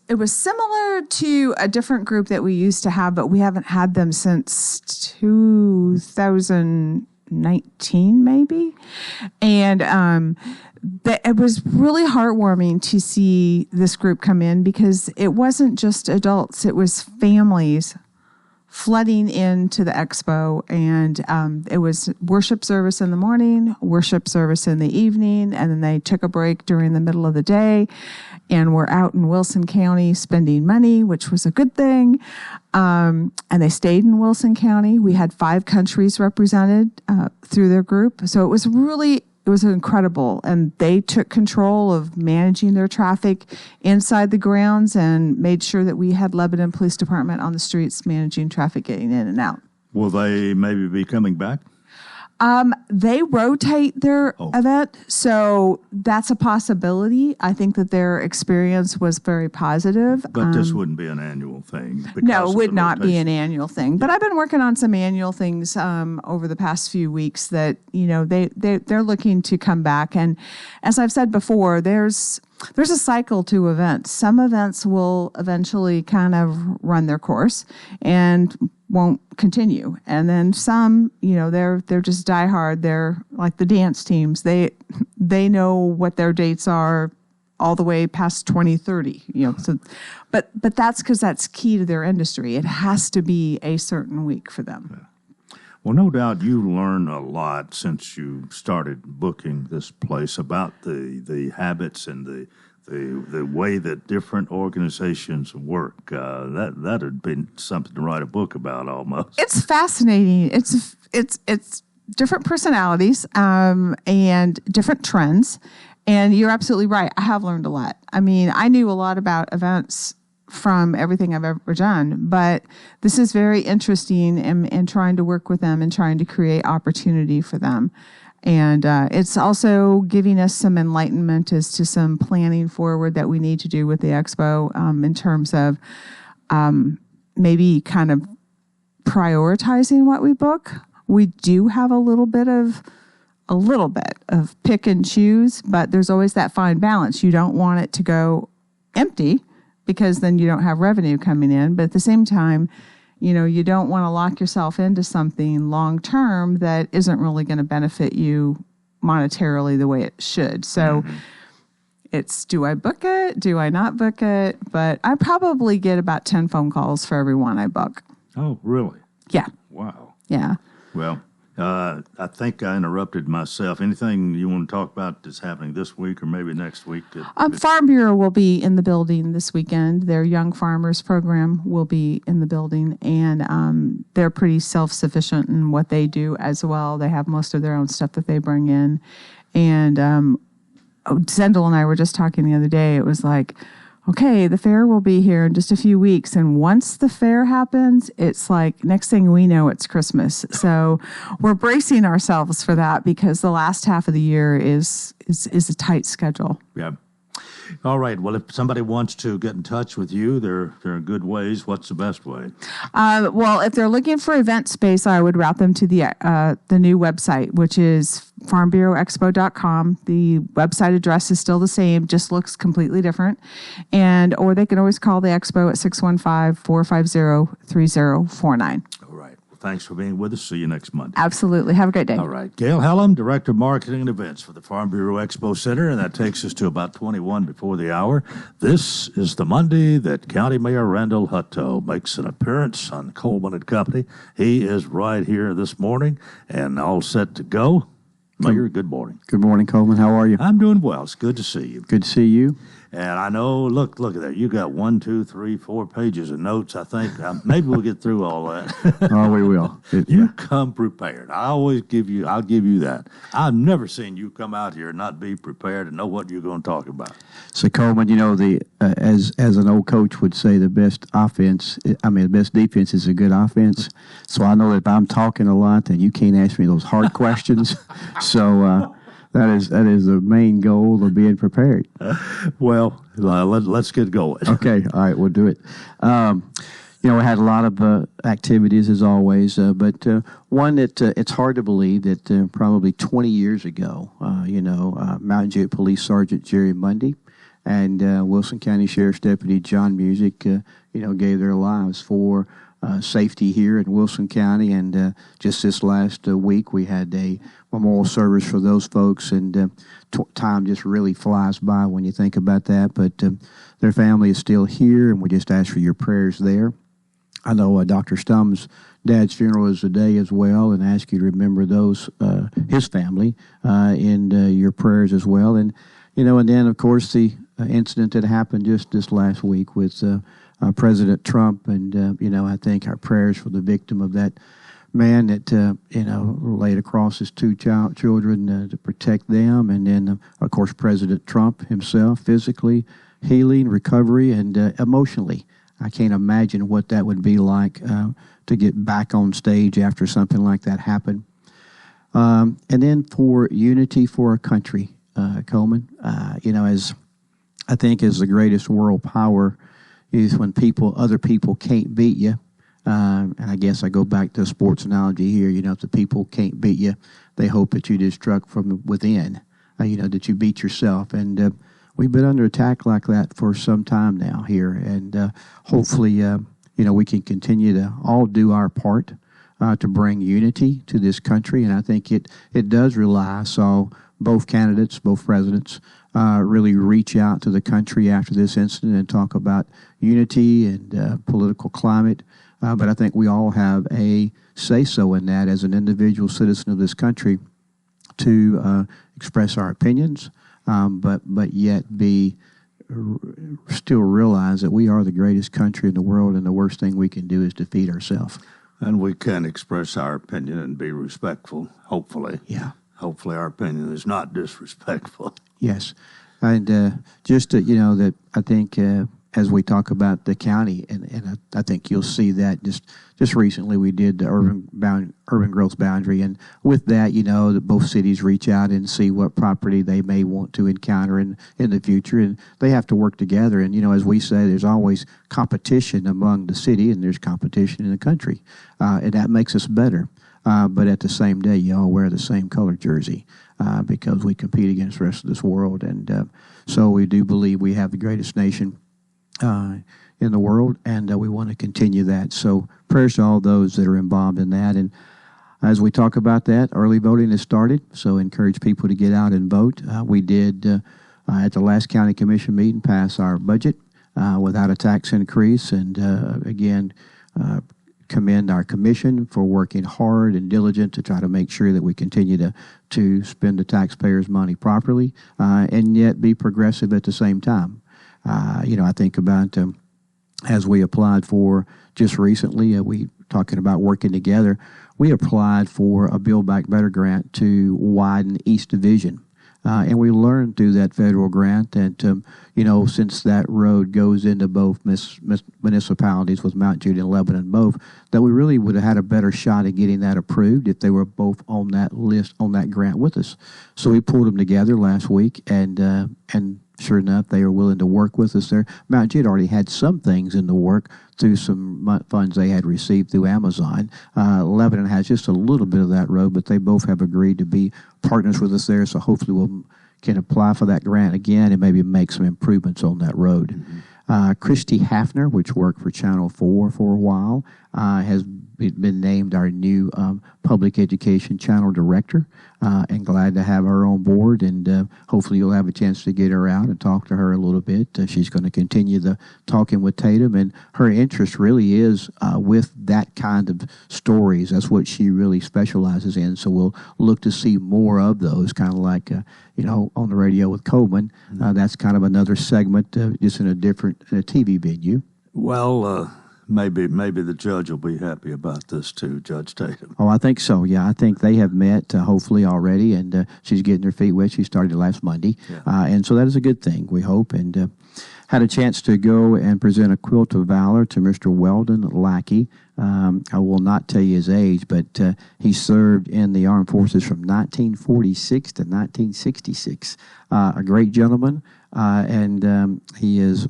Speaker 14: It was similar to a different group that we used to have, but we haven't had them since 2019, maybe, and it was really heartwarming to see this group come in because it wasn't just adults, it was families flooding into the expo, and it was worship service in the morning, worship service in the evening, and then they took a break during the middle of the day and were out in Wilson County spending money, which was a good thing. And they stayed in Wilson County. We had 5 countries represented through their group. So it was incredible. And they took control of managing their traffic inside the grounds and made sure that we had Lebanon Police Department on the streets managing traffic getting in and out.
Speaker 2: Will they maybe be coming back?
Speaker 14: They rotate their event, so that's a possibility. I think that their experience was very positive.
Speaker 2: But this wouldn't be an annual thing.
Speaker 14: No, it would not be an annual thing. But I've been working on some annual things over the past few weeks that they're looking to come back. And as I've said before, there's a cycle to events. Some events will eventually kind of run their course and won't continue. And then some, they're just diehard. They're like the dance teams. They know what their dates are all the way past 2030. So, but that's because that's key to their industry. It has to be a certain week for them.
Speaker 2: Yeah. Well, no doubt you learn a lot since you started booking this place about the habits and the way that different organizations work. That had been something to write a book about almost.
Speaker 14: It's fascinating. It's different personalities and different trends. And you're absolutely right. I have learned a lot. I mean, I knew a lot about events from everything I've ever done, but this is very interesting in trying to work with them and trying to create opportunity for them. And it's also giving us some enlightenment as to some planning forward that we need to do with the expo in terms of maybe kind of prioritizing what we book. We do have a little bit of pick and choose, but there's always that fine balance. You don't want it to go empty because then you don't have revenue coming in. But at the same time, you don't want to lock yourself into something long term that isn't really going to benefit you monetarily the way it should. So it's, do I book it? Do I not book it? But I probably get about 10 phone calls for every one I book.
Speaker 2: Oh, really?
Speaker 14: Yeah.
Speaker 2: Wow.
Speaker 14: Yeah.
Speaker 2: Well, I think I interrupted myself. Anything you want to talk about that's happening this week or maybe next week?
Speaker 14: Farm Bureau will be in the building this weekend. Their Young Farmers program will be in the building, and they're pretty self-sufficient in what they do as well. They have most of their own stuff that they bring in. And Zendel and I were just talking the other day. It was like, okay, the fair will be here in just a few weeks. And once the fair happens, it's like next thing we know, it's Christmas. So we're bracing ourselves for that because the last half of the year is a tight schedule.
Speaker 2: Yeah. All right. Well, if somebody wants to get in touch with you, there are good ways. What's the best way?
Speaker 14: Well, if they're looking for event space, I would route them to the new website, which is farmbureauexpo.com. The website address is still the same, just looks completely different. Or they can always call the expo at 615-450-3049.
Speaker 2: Thanks for being with us. See you next Monday.
Speaker 14: Absolutely. Have a great day.
Speaker 2: All right. Gail Hellam, Director of Marketing and Events for the Farm Bureau Expo Center, and that takes us to about 21 before the hour. This is the Monday that County Mayor Randall Hutto makes an appearance on Coleman and Company. He is right here this morning and all set to go. Mayor, good morning.
Speaker 15: Good morning, Coleman. How are you?
Speaker 2: I'm doing well. It's good to see you.
Speaker 15: Good to see you.
Speaker 2: And I know, look at that. You got 1, 2, 3, 4 pages of notes, I think. Maybe we'll get through all that.
Speaker 15: Oh, we will.
Speaker 2: You come prepared. I'll give you that. I've never seen you come out here and not be prepared and know what you're going to talk about.
Speaker 15: So, Coleman, as an old coach would say, the best defense is a good offense. So I know that if I'm talking a lot, then you can't ask me those hard questions. So, that is the main goal of being prepared.
Speaker 2: Well, let's get going.
Speaker 15: Okay, all right, we'll do it. We had a lot of activities as always, but one that it's hard to believe that probably 20 years ago, Mountain View Police Sergeant Jerry Mundy and Wilson County Sheriff's Deputy John Music, gave their lives for safety here in Wilson County. And just this last week, we had a memorial service for those folks, and time just really flies by when you think about that. But their family is still here, and we just ask for your prayers there. I know Dr. Stum's dad's funeral is today as well, and ask you to remember those, his family, in your prayers as well. And then, of course, the incident that happened just this last week with President Trump, and I think our prayers for the victim of that man that laid across his two children to protect them, and then of course President Trump himself, physically healing, recovery, and emotionally. I can't imagine what that would be like to get back on stage after something like that happened. And then for unity for our country, Coleman, as I think is the greatest world power is when other people can't beat you. And I guess I go back to a sports analogy here. If the people can't beat you, they hope that you just struck from within, that you beat yourself. And we've been under attack like that for some time now here. And hopefully, we can continue to all do our part to bring unity to this country. And I think it does rely. I saw both candidates, both presidents, really reach out to the country after this incident and talk about unity and political climate. But I think we all have a say-so in that as an individual citizen of this country to express our opinions, but yet still realize that we are the greatest country in the world, and the worst thing we can do is defeat ourselves.
Speaker 2: And we can express our opinion and be respectful, hopefully.
Speaker 15: Yeah.
Speaker 2: Hopefully our opinion is not disrespectful.
Speaker 15: Yes. And just, that I think as we talk about the county, and I think you'll see that just recently we did the urban growth boundary, and with that, that both cities reach out and see what property they may want to encounter in the future, and they have to work together. And as we say, there's always competition among the city, and there's competition in the country, and that makes us better. But at the same day, you all wear the same color jersey because we compete against the rest of this world, and so we do believe we have the greatest nation in the world, and we want to continue that. So prayers to all those that are involved in that. And as we talk about that, early voting has started, so encourage people to get out and vote. We did, at the last county commission meeting, pass our budget without a tax increase, and again, commend our commission for working hard and diligent to try to make sure that we continue to spend the taxpayers' money properly, and yet be progressive at the same time. I think about as we applied for just recently, we talking about working together, we applied for a Build Back Better grant to widen East Division. And we learned through that federal grant that, since that road goes into both municipalities with Mount Juliet and Lebanon both, that we really would have had a better shot at getting that approved if they were both on that list, on that grant with us. So we pulled them together last week, and sure enough, they are willing to work with us there. Mount Juliet already had some things in the work through some funds they had received through Amazon. Lebanon has just a little bit of that road, but they both have agreed to be partners with us there, so hopefully we can apply for that grant again and maybe make some improvements on that road. Mm-hmm. Christy Hafner, which worked for Channel 4 for a while, has been named our new public education channel director, and glad to have her on board, and hopefully you'll have a chance to get her out and talk to her a little bit. She's going to continue the talking with Tatum, and her interest really is with that kind of stories. That's what she really specializes in, so we'll look to see more of those, kind of like on the radio with Coleman. That's kind of another segment, just in a different TV venue.
Speaker 2: Well, maybe the judge will be happy about this too, Judge Tatum.
Speaker 15: Oh, I think so. Yeah, I think they have met hopefully already, and she's getting her feet wet. She started last Monday, and so that is a good thing, we hope. And had a chance to go and present a quilt of valor to Mr. Weldon Lackey. I will not tell you his age, but he served in the armed forces from 1946 to 1966. A great gentleman, and he is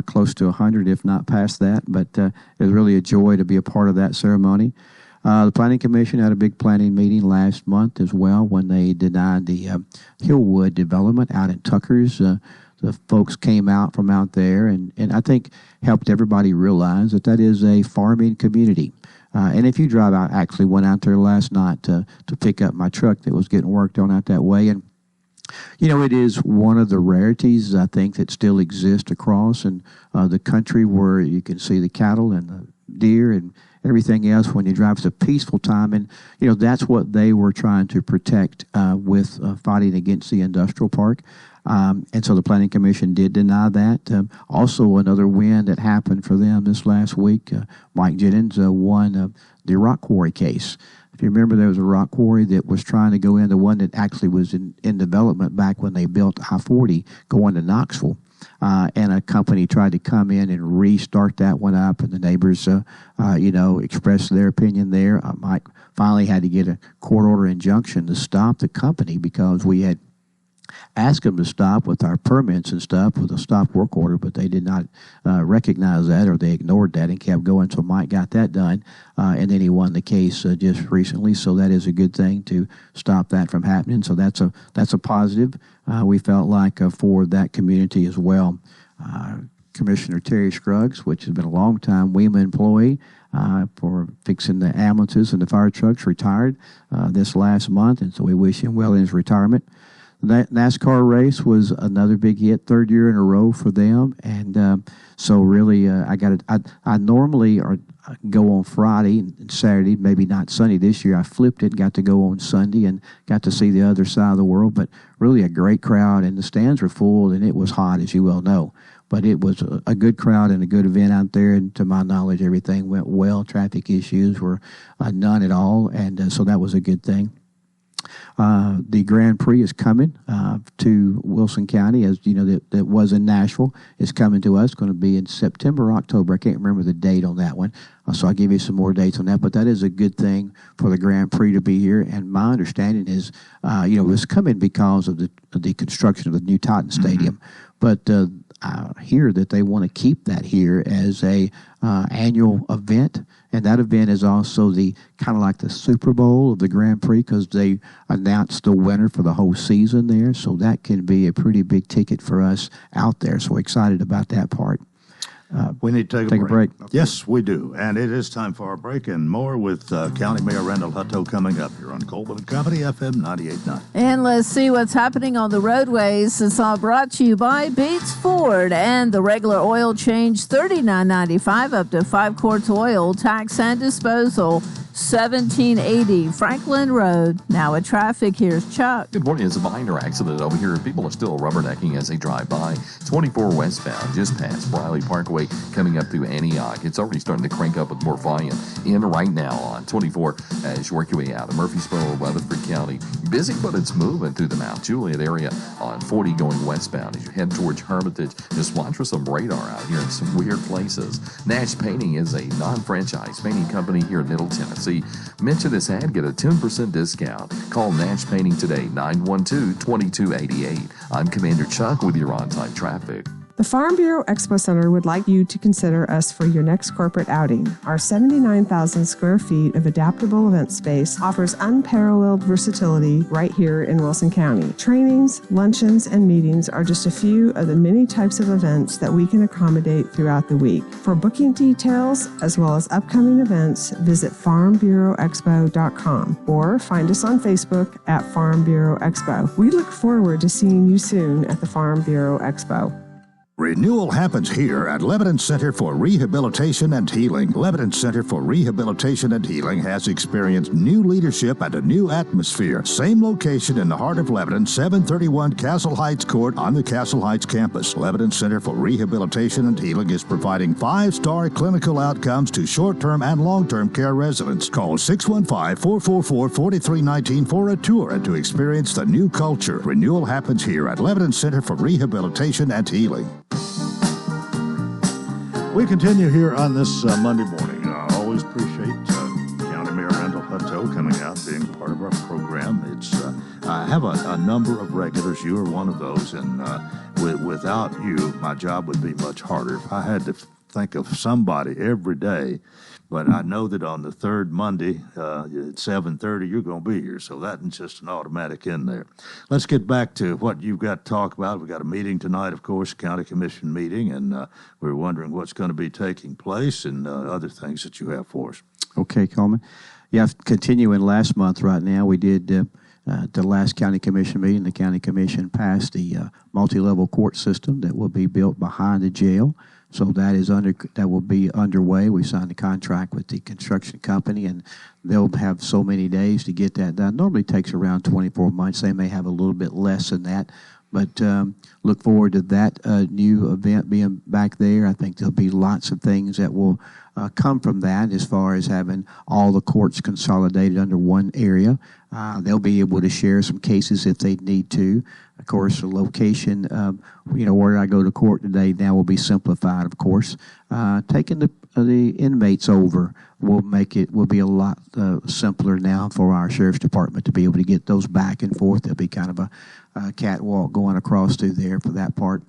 Speaker 15: close to 100, if not past that, but it was really a joy to be a part of that ceremony. The Planning Commission had a big planning meeting last month as well when they denied the Hillwood development out in Tucker's. The folks came out from out there and I think helped everybody realize that is a farming community. And if you drive out, actually went out there last night to pick up my truck that was getting worked on out that way, and it is one of the rarities, I think, that still exist across in the country where you can see the cattle and the deer and everything else when you drive. It's a peaceful time, and, that's what they were trying to protect with fighting against the industrial park. And so the Planning Commission did deny that. Also, another win that happened for them this last week, Mike Jennings won the rock quarry case. If you remember, there was a rock quarry that was trying to go in, the one that actually was in development back when they built I-40 going to Knoxville. And a company tried to come in and restart that one up, and the neighbors, expressed their opinion there. Mike finally had to get a court order injunction to stop the company because we had asked them to stop with our permits and stuff with a stop work order, but they did not recognize that, or they ignored that and kept going. So Mike got that done, and then he won the case just recently. So that is a good thing to stop that from happening. So that's a positive. We felt like for that community as well. Commissioner Terry Scruggs, which has been a long time WEMA employee for fixing the ambulances and the fire trucks, retired this last month, and so we wish him well in his retirement. That NASCAR race was another big hit, third year in a row for them, and so really, I normally go on Friday and Saturday, maybe not Sunday this year. I flipped it, got to go on Sunday, and got to see the other side of the world. But really, a great crowd, and the stands were full, and it was hot, as you well know. But it was a good crowd and a good event out there, and to my knowledge, everything went well. Traffic issues were none at all, and so that was a good thing. The Grand Prix is coming to Wilson County, as you know, that was in Nashville. It's coming to us. It's going to be in September or October. I can't remember the date on that one, so I'll give you some more dates on that. But that is a good thing for the Grand Prix to be here. And my understanding is, it's coming because of the construction of the new Titan Stadium. But I hear that they want to keep that here as a annual event, and that event is also the kind of like the Super Bowl of the Grand Prix, because they announced the winner for the whole season there, so that can be a pretty big ticket for us out there. So we're excited about that part.
Speaker 2: We need to take a
Speaker 15: break.
Speaker 2: Yes, we do. And it is time for our break, and more with County Mayor Randall Hutto coming up here on Coleman & Company, FM 98.9.
Speaker 1: And let's see what's happening on the roadways. It's all brought to you by Bates Ford, and the regular oil change $39.95 up to 5 quarts oil, tax and disposal. 1780 Franklin Road. Now at traffic, here's Chuck.
Speaker 6: Good morning. It's a minor accident over here. People are still rubbernecking as they drive by. 24 westbound, just past Briley Parkway, coming up through Antioch. It's already starting to crank up with more volume in right now on 24 as you work your way out of Murfreesboro, Rutherford County. Busy, but it's moving through the Mount Juliet area on 40 going westbound as you head towards Hermitage. Just watch for some radar out here in some weird places. Nash Painting is a non-franchise painting company here in Middle Tennessee. Mention this ad, get a 10% discount. Call Nash Painting today, 912-2288. I'm Commander Chuck with your on-time traffic.
Speaker 16: The Farm Bureau Expo Center would like you to consider us for your next corporate outing. Our 79,000 square feet of adaptable event space offers unparalleled versatility right here in Wilson County. Trainings, luncheons, and meetings are just a few of the many types of events that we can accommodate throughout the week. For booking details, as well as upcoming events, visit farmbureauexpo.com or find us on Facebook at Farm Bureau Expo. We look forward to seeing you soon at the Farm Bureau Expo.
Speaker 2: Renewal happens here at Lebanon Center for Rehabilitation and Healing. Lebanon Center for Rehabilitation and Healing has experienced new leadership and a new atmosphere. Same location in the heart of Lebanon, 731 Castle Heights Court on the Castle Heights campus. Lebanon Center for Rehabilitation and Healing is providing 5-star clinical outcomes to short-term and long-term care residents. Call 615-444-4319 for a tour and to experience the new culture. Renewal happens here at Lebanon Center for Rehabilitation and Healing. We continue here on this Monday morning. I always appreciate County Mayor Randall Hutto coming out, being part of our program. I have a number of regulars. You are one of those, and without you, my job would be much harder. If I had to think of somebody every day, but I know that on the third Monday at 7:30, you're going to be here, so that's just an automatic in there. Let's get back to what you've got to talk about. We've got a meeting tonight, of course, County Commission meeting, and we're wondering what's going to be taking place and other things that you have for us.
Speaker 15: Okay, Coleman. Yeah, continuing last month right now, we did the last County Commission meeting. The County Commission passed the multi-level court system that will be built behind the jail. So that will be underway. We signed a contract with the construction company, and they'll have so many days to get that done. Normally takes around 24 months. They may have a little bit less than that, but look forward to that new event being back there. I think there'll be lots of things that will come from that as far as having all the courts consolidated under one area. They'll be able to share some cases if they need to. Of course, the location, where I go to court today now will be simplified, of course. Taking the inmates over will be a lot simpler now for our sheriff's department to be able to get those back and forth. There'll be kind of a catwalk going across through there for that part.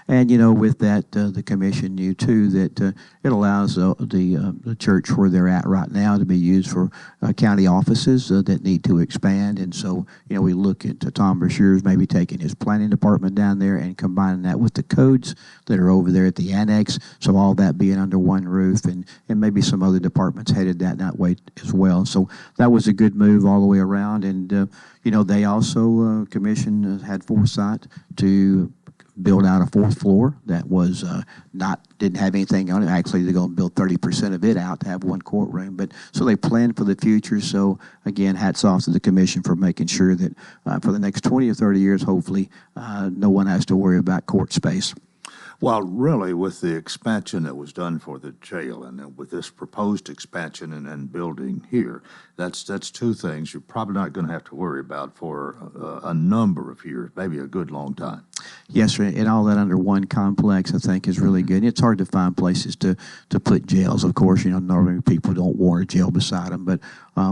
Speaker 15: And, with that, the commission knew, too, that it allows the church where they're at right now to be used for county offices that need to expand. And so, we look at Tom Brashear's maybe taking his planning department down there and combining that with the codes that are over there at the annex. So all that being under one roof, and maybe some other departments headed that way as well. So that was a good move all the way around. And, they also, commission had foresight to build out a fourth floor that was didn't have anything on it. Actually, they're going to build 30% of it out to have one courtroom. But so they planned for the future. So again, hats off to the commission for making sure that for the next 20 or 30 years, hopefully, no one has to worry about court space.
Speaker 2: Well, really, with the expansion that was done for the jail and with this proposed expansion and building here, that's two things you're probably not going to have to worry about for a number of years, maybe a good long time.
Speaker 15: Yes, sir. And all that under one complex, I think, is really good. And it's hard to find places to put jails. Of course, normally people don't want a jail beside them, but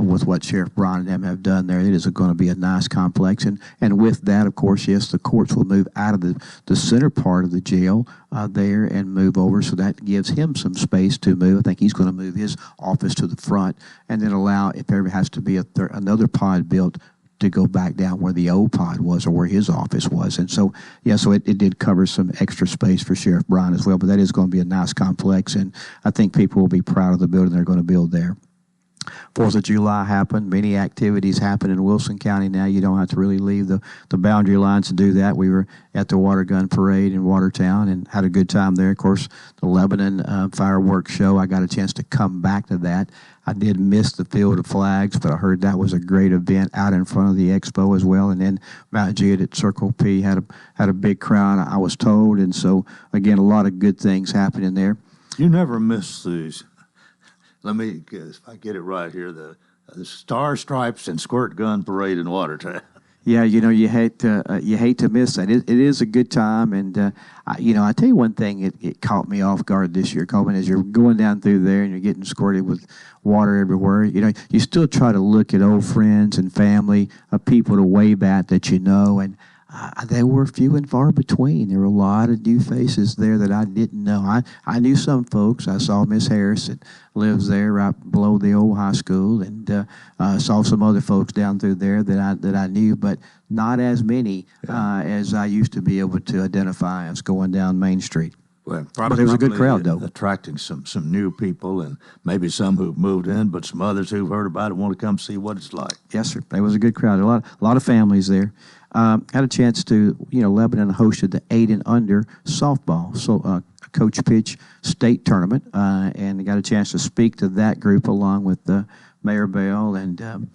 Speaker 15: with what Sheriff Bryan and them have done there, it is going to be a nice complex. And with that, of course, yes, the courts will move out of the center part of the jail there and move over, so that gives him some space to move. I think he's going to move his office to the front and then allow, if there has to be another pod built, to go back down where the old pod was or where his office was. And so, it did cover some extra space for Sheriff Bryan as well, but that is going to be a nice complex, and I think people will be proud of the building they're going to build there. 4th of July happened. Many activities happen in Wilson County now. You don't have to really leave the boundary lines to do that. We were at the Water Gun Parade in Watertown and had a good time there. Of course, the Lebanon fireworks show, I got a chance to come back to that. I did miss the Field of Flags, but I heard that was a great event out in front of the expo as well. And then Mount Juliet at Circle P had a big crowd, I was told. And so, again, a lot of good things happening there.
Speaker 2: You never miss these. Let me, if I get it right here, the Star Stripes and Squirt Gun Parade in Watertown.
Speaker 15: Yeah, you hate to miss that. It is a good time, and I tell you one thing, it caught me off guard this year, Coleman, as you're going down through there and you're getting squirted with water everywhere. You still try to look at old friends and family, people to wave at that and they were few and far between. There were a lot of new faces there that I didn't know. I knew some folks. I saw Miss Harris that lives there right below the old high school, and saw some other folks down through there that I knew, but not as many as I used to be able to identify as going down Main Street.
Speaker 2: Well,
Speaker 15: but it was a good crowd, though.
Speaker 2: Attracting some new people, and maybe some who've moved in, but some others who've heard about it want to come see what it's like.
Speaker 15: Yes, sir. It was a good crowd. A lot of families there. Had a chance to, Lebanon hosted the 8 and under softball, coach pitch state tournament, and got a chance to speak to that group along with Mayor Bell and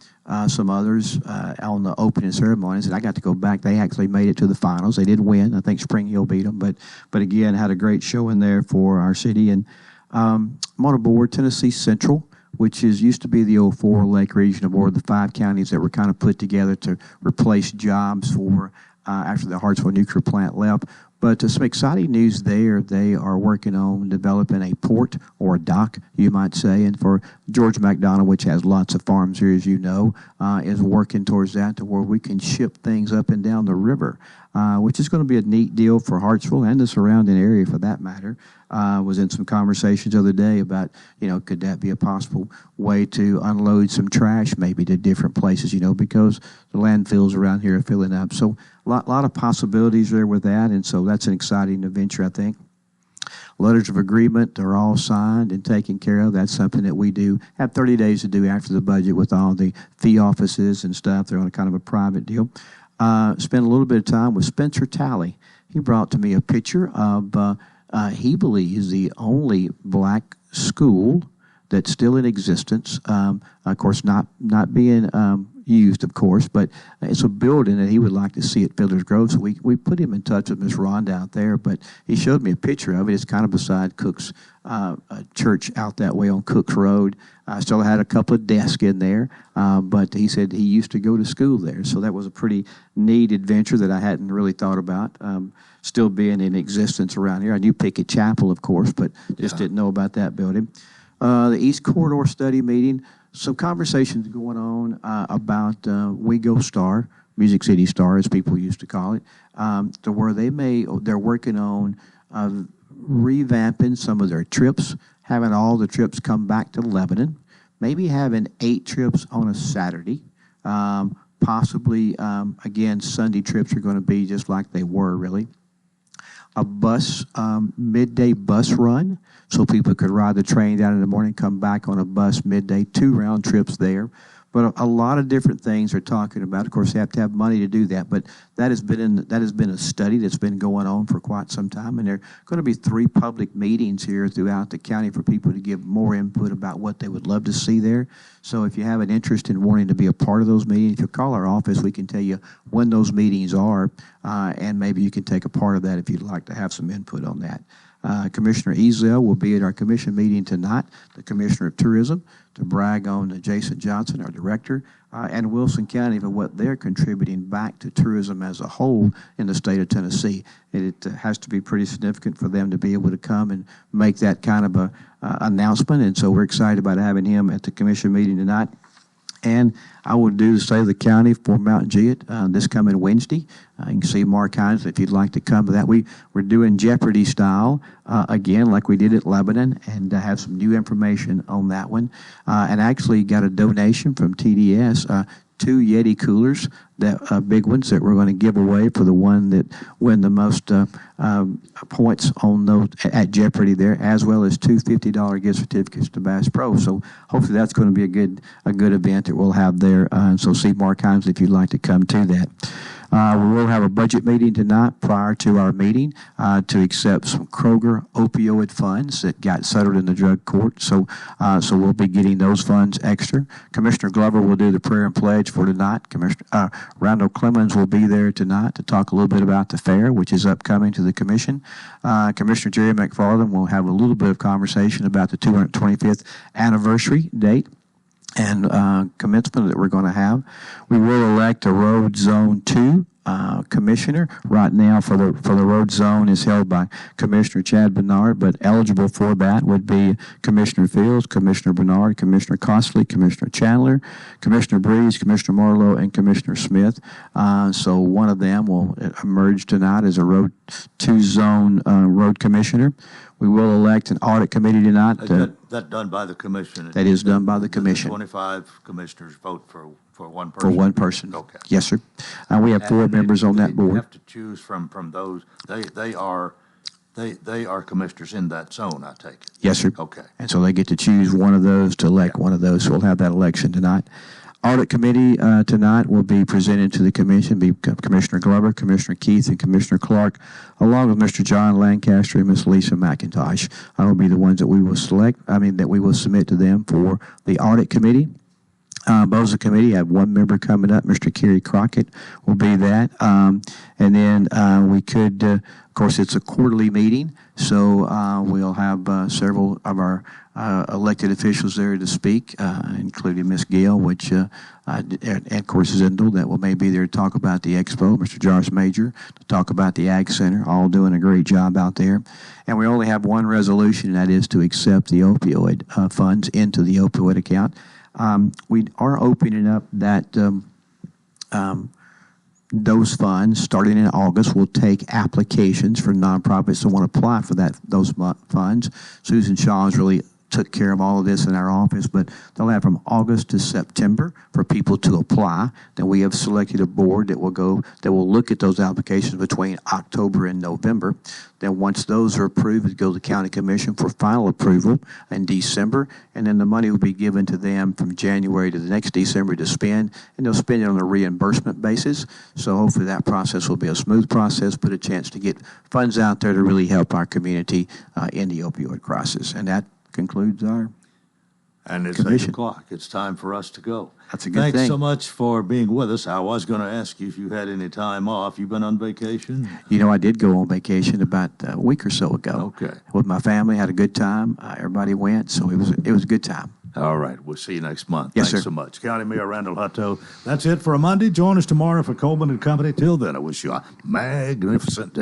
Speaker 15: some others on the opening ceremonies. And I got to go back. They actually made it to the finals. They did win. I think Spring Hill beat them, but again, had a great show in there for our city. And I'm on a board, Tennessee Central, which used to be the old 4 Lake Regional Board, the 5 counties that were kind of put together to replace jobs for after the Hartsville nuclear plant left. But some exciting news there. They are working on developing a port or a dock, you might say. And for George McDonald, which has lots of farms here, as you know, is working towards that to where we can ship things up and down the river, which is going to be a neat deal for Hartsville and the surrounding area for that matter. Was in some conversations the other day about, could that be a possible way to unload some trash maybe to different places, because the landfills around here are filling up. So a lot of possibilities there with that, and so that's an exciting adventure, I think. Letters of agreement are all signed and taken care of. That's something that we do have 30 days to do after the budget with all the fee offices and stuff. They're on a kind of a private deal. Spent a little bit of time with Spencer Talley. He brought to me a picture of he believes the only black school that's still in existence. Of course, not being used, of course, but it's a building that he would like to see at Fiddler's Grove. So we put him in touch with Miss Rhonda out there, but he showed me a picture of it. It's kind of beside Cook's church out that way on Cook's Road. Still had a couple of desks in there, but he said he used to go to school there. So that was a pretty neat adventure that I hadn't really thought about. Still being in existence around here. I knew Pickett Chapel, of course, but just didn't know about that building. The East Corridor Study Meeting, some conversations going on about We Go Star, Music City Star, as people used to call it, to where they're working on revamping some of their trips, having all the trips come back to Lebanon, maybe having 8 trips on a Saturday. Possibly, again, Sunday trips are going to be just like they were, really. A bus, midday bus run, so people could ride the train down in the morning, come back on a bus midday, 2 round trips there. But a lot of different things they're talking about. Of course, they have to have money to do that. But that has been a study that's been going on for quite some time. And there are going to be 3 public meetings here throughout the county for people to give more input about what they would love to see there. So if you have an interest in wanting to be a part of those meetings, if you call our office, we can tell you when those meetings are, and maybe you can take a part of that if you'd like to have some input on that. Commissioner Easdale will be at our commission meeting tonight, the Commissioner of Tourism, to brag on Jason Johnson, our director, and Wilson County for what they're contributing back to tourism as a whole in the state of Tennessee. It has to be pretty significant for them to be able to come and make that kind of a announcement, and so we're excited about having him at the commission meeting tonight. And I will do the state of the county for Mount Juliet this coming Wednesday. You can see Mark Hines if you'd like to come to that. We're doing Jeopardy style again, like we did at Lebanon, and have some new information on that one. And actually got a donation from TDS 2 Yeti coolers, that big ones that we're going to give away for the one that win the most points on those at Jeopardy there, as well as 2 $50 gift certificates to Bass Pro. So hopefully that's going to be a good event that we'll have there. So see Mark Himes if you'd like to come to that. We will have a budget meeting tonight prior to our meeting to accept some Kroger opioid funds that got settled in the drug court. So we'll be getting those funds extra. Commissioner Glover will do the prayer and pledge for tonight. Commissioner Randall Clemens will be there tonight to talk a little bit about the fair, which is upcoming to the commission. Commissioner Jerry McFarland will have a little bit of conversation about the 225th anniversary date and commencement that we're going to have. We will elect a Road Zone 2 commissioner. Right now for the road zone is held by Commissioner Chad Bernard, but eligible for that would be Commissioner Fields, Commissioner Bernard, Commissioner Costley, Commissioner Chandler, Commissioner Breeze, Commissioner Marlowe, and Commissioner Smith. So one of them will emerge tonight as a Road 2 zone road commissioner. We will elect an audit committee tonight.
Speaker 2: That done by the commission?
Speaker 15: That is done by the commission.
Speaker 2: 25 commissioners vote for one person?
Speaker 15: For one person.
Speaker 2: Okay.
Speaker 15: Yes, sir. We have 4 members on that board.
Speaker 2: You have to choose from those. They are commissioners in that zone, I take it?
Speaker 15: Yes, sir.
Speaker 2: Okay.
Speaker 15: And so they get to choose one of those to elect one of those. So we'll have that election tonight. Audit committee tonight will be presented to the commission, be Commissioner Glover, Commissioner Keith, and Commissioner Clark, along with Mr. John Lancaster and Ms. Lisa McIntosh. I will be the ones that we will that we will submit to them for the audit committee. Boza committee have 1 member coming up. Mr. Kerry Crockett will be that. And then we could, of course, it's a quarterly meeting, so we'll have several of our elected officials there to speak, including Ms. Gale, which and of course Zindel, that may be there to talk about the expo. Mr. Jarvis Major to talk about the Ag Center, all doing a great job out there. And we only have one resolution, and that is to accept the opioid funds into the opioid account. We are opening up that those funds starting in August. We'll take applications for nonprofits that want to apply for those funds. Susan Shaw's really took care of all of this in our office, but they'll have from August to September for people to apply. Then we have selected a board that will look at those applications between October and November. Then once those are approved, it goes to the county commission for final approval in December, and then the money will be given to them from January to the next December to spend, and they'll spend it on a reimbursement basis. So hopefully that process will be a smooth process, but a chance to get funds out there to really help our community in the opioid crisis. And that concludes our
Speaker 2: And it's
Speaker 15: commission.
Speaker 2: 8 o'clock. It's time for us to go.
Speaker 15: That's a good
Speaker 2: Thanks
Speaker 15: thing.
Speaker 2: so much for being with us. I was going to ask you if you had any time off. You been on vacation?
Speaker 15: You know, I did go on vacation about a week or so ago.
Speaker 2: Okay.
Speaker 15: With my family, had a good time. Everybody went, so it was a good time.
Speaker 2: All right. We'll see you next month.
Speaker 15: Yes,
Speaker 2: Thanks
Speaker 15: sir.
Speaker 2: so much. County Mayor Randall Hutto. That's it for a Monday. Join us tomorrow for Coleman and Company. Till then, I wish you a magnificent day.